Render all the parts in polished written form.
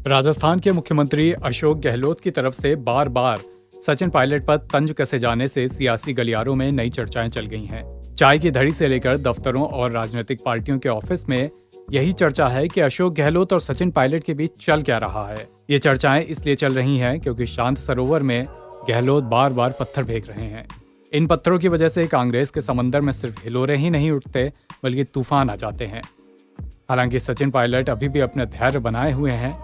राजस्थान के मुख्यमंत्री अशोक गहलोत की तरफ से बार बार सचिन पायलट पर तंज कसे जाने से सियासी गलियारों में नई चर्चाएं चल गई हैं। चाय की धड़ी से लेकर दफ्तरों और राजनीतिक पार्टियों के ऑफिस में यही चर्चा है कि अशोक गहलोत और सचिन पायलट के बीच चल क्या रहा है। ये चर्चाएं इसलिए चल रही हैं क्योंकि शांत सरोवर में गहलोत बार बार पत्थर फेंक रहे हैं। इन पत्थरों की वजह से कांग्रेस के समंदर में सिर्फ हिलोरे ही नहीं उठते बल्कि तूफान आ जाते हैं। हालांकि सचिन पायलट अभी भी अपने धैर्य बनाए हुए हैं।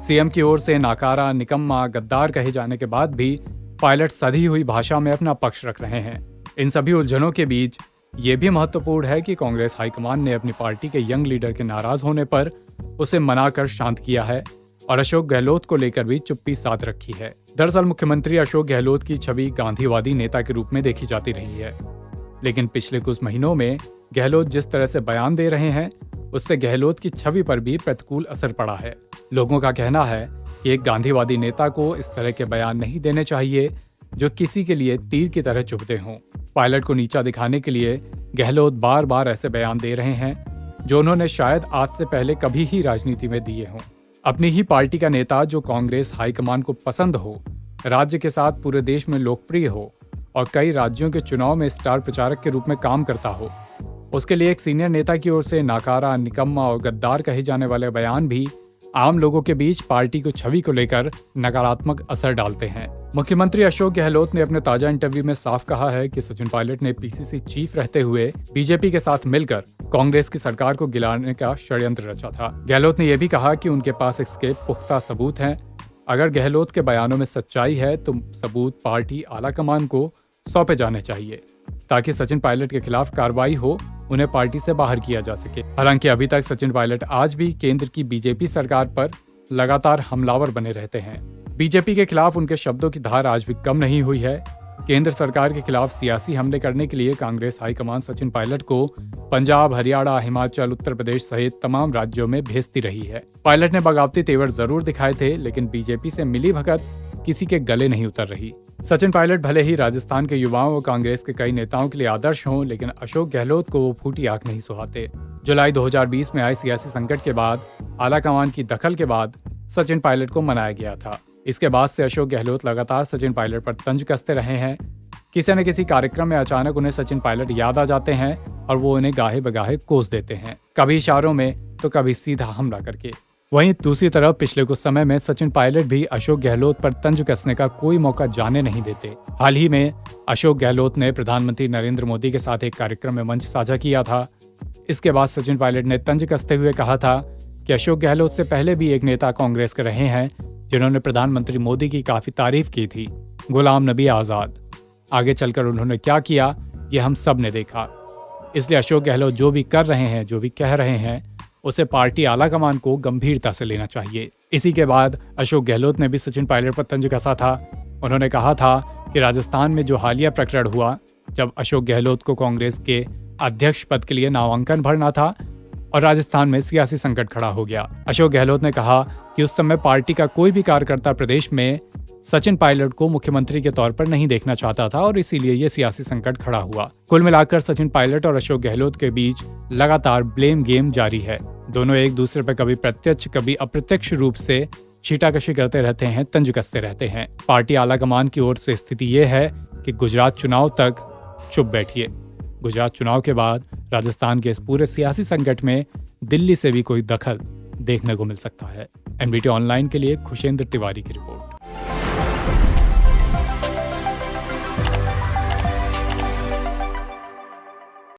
सीएम की ओर से नाकारा, निकम्मा, गद्दार कहे जाने के बाद भी पायलट सधी हुई भाषा में अपना पक्ष रख रहे हैं। इन सभी उलझनों के बीच ये भी महत्वपूर्ण है कि कांग्रेस हाईकमान ने अपनी पार्टी के यंग लीडर के नाराज होने पर उसे मनाकर शांत किया है और अशोक गहलोत को लेकर भी चुप्पी साध रखी है। दरअसल मुख्यमंत्री अशोक गहलोत की छवि गांधीवादी नेता के रूप में देखी जाती रही है, लेकिन पिछले कुछ महीनों में गहलोत जिस तरह से बयान दे रहे हैं उससे गहलोत की छवि पर भी प्रतिकूल असर पड़ा है। लोगों का कहना है कि एक गांधीवादी नेता को इस तरह के बयान नहीं देने चाहिए जो किसी के लिए तीर की तरह चुभते हों। पायलट को नीचा दिखाने के लिए गहलोत बार बार ऐसे बयान दे रहे हैं जो उन्होंने शायद आज से पहले कभी ही राजनीति में दिए हों। अपनी ही पार्टी का नेता जो कांग्रेस हाईकमान को पसंद हो, राज्य के साथ पूरे देश में लोकप्रिय हो और कई राज्यों के चुनाव में स्टार प्रचारक के रूप में काम करता हो, उसके लिए एक सीनियर नेता की ओर से नाकारा, निकम्मा और गद्दार कहे जाने वाले बयान भी आम लोगों के बीच पार्टी की छवि को लेकर नकारात्मक असर डालते हैं। मुख्यमंत्री अशोक गहलोत ने अपने ताजा इंटरव्यू में साफ कहा है कि सचिन पायलट ने पीसीसी चीफ रहते हुए बीजेपी के साथ मिलकर कांग्रेस की सरकार को गिराने का षड्यंत्र रचा था। गहलोत ने यह भी कहा कि उनके पास इसके पुख्ता सबूत हैं। अगर गहलोत के बयानों में सच्चाई है तो सबूत पार्टी आलाकमान को सौंपे जाने चाहिए ताकि सचिन पायलट के खिलाफ कार्रवाई हो, उन्हें पार्टी से बाहर किया जा सके। हालांकि अभी तक सचिन पायलट आज भी केंद्र की बीजेपी सरकार पर लगातार हमलावर बने रहते हैं। बीजेपी के खिलाफ उनके शब्दों की धार आज भी कम नहीं हुई है। केंद्र सरकार के खिलाफ सियासी हमले करने के लिए कांग्रेस हाईकमान सचिन पायलट को पंजाब, हरियाणा, हिमाचल, उत्तर प्रदेश सहित तमाम राज्यों में भेजती रही है। पायलट ने बगावती तेवर जरूर दिखाए थे, लेकिन बीजेपी से मिली भगत किसी के गले नहीं उतर रही। सचिन पायलट भले ही राजस्थान के युवाओं और कांग्रेस के कई नेताओं के लिए आदर्श हों, लेकिन अशोक गहलोत को वो फूटी आंख नहीं सुहाते। जुलाई 2020 में आए सियासी संकट के बाद आलाकमान की दखल के बाद सचिन पायलट को मनाया गया था। इसके बाद से अशोक गहलोत लगातार सचिन पायलट पर तंज कसते रहे हैं। किसी न किसी कार्यक्रम में अचानक उन्हें सचिन पायलट याद आ जाते हैं और वो उन्हें गाहे बगाहे कोस देते हैं, कभी इशारों में तो कभी सीधा हमला करके। वहीं दूसरी तरफ पिछले कुछ समय में सचिन पायलट भी अशोक गहलोत पर तंज कसने का कोई मौका जाने नहीं देते। हाल ही में अशोक गहलोत ने प्रधानमंत्री नरेंद्र मोदी के साथ एक कार्यक्रम में मंच साझा किया था। इसके बाद सचिन पायलट ने तंज कसते हुए कहा था कि अशोक गहलोत से पहले भी एक नेता कांग्रेस के रहे हैं जिन्होंने प्रधानमंत्री मोदी की काफी तारीफ की थी, गुलाम नबी आजाद। आगे चलकर उन्होंने क्या किया ये हम सब ने देखा। इसलिए अशोक गहलोत जो भी कर रहे हैं, जो भी कह रहे हैं, उसे पार्टी आलाकमान को गंभीरता से लेना चाहिए। इसी के बाद अशोक गहलोत ने भी सचिन पायलट पर तंज कसा था। उन्होंने कहा था कि राजस्थान में जो हालिया प्रकरण हुआ जब अशोक गहलोत को कांग्रेस के अध्यक्ष पद के लिए नामांकन भरना था और राजस्थान में सियासी संकट खड़ा हो गया। अशोक गहलोत ने कहा कि उस समय पार्टी का कोई भी कार्यकर्ता प्रदेश में सचिन पायलट को मुख्यमंत्री के तौर पर नहीं देखना चाहता था और इसीलिए ये सियासी संकट खड़ा हुआ। कुल मिलाकर सचिन पायलट और अशोक गहलोत के बीच लगातार ब्लेम गेम जारी है। दोनों एक दूसरे पर कभी प्रत्यक्ष कभी अप्रत्यक्ष रूप से छींटाकशी करते रहते हैं, तंज कसते रहते हैं। पार्टी आलाकमान की ओर से स्थिति ये है कि गुजरात चुनाव तक चुप बैठिए। गुजरात चुनाव के बाद राजस्थान के इस पूरे सियासी संकट में दिल्ली से भी कोई दखल देखने को मिल सकता है। एनबीटी ऑनलाइन के लिए खुशेंद्र तिवारी की रिपोर्ट।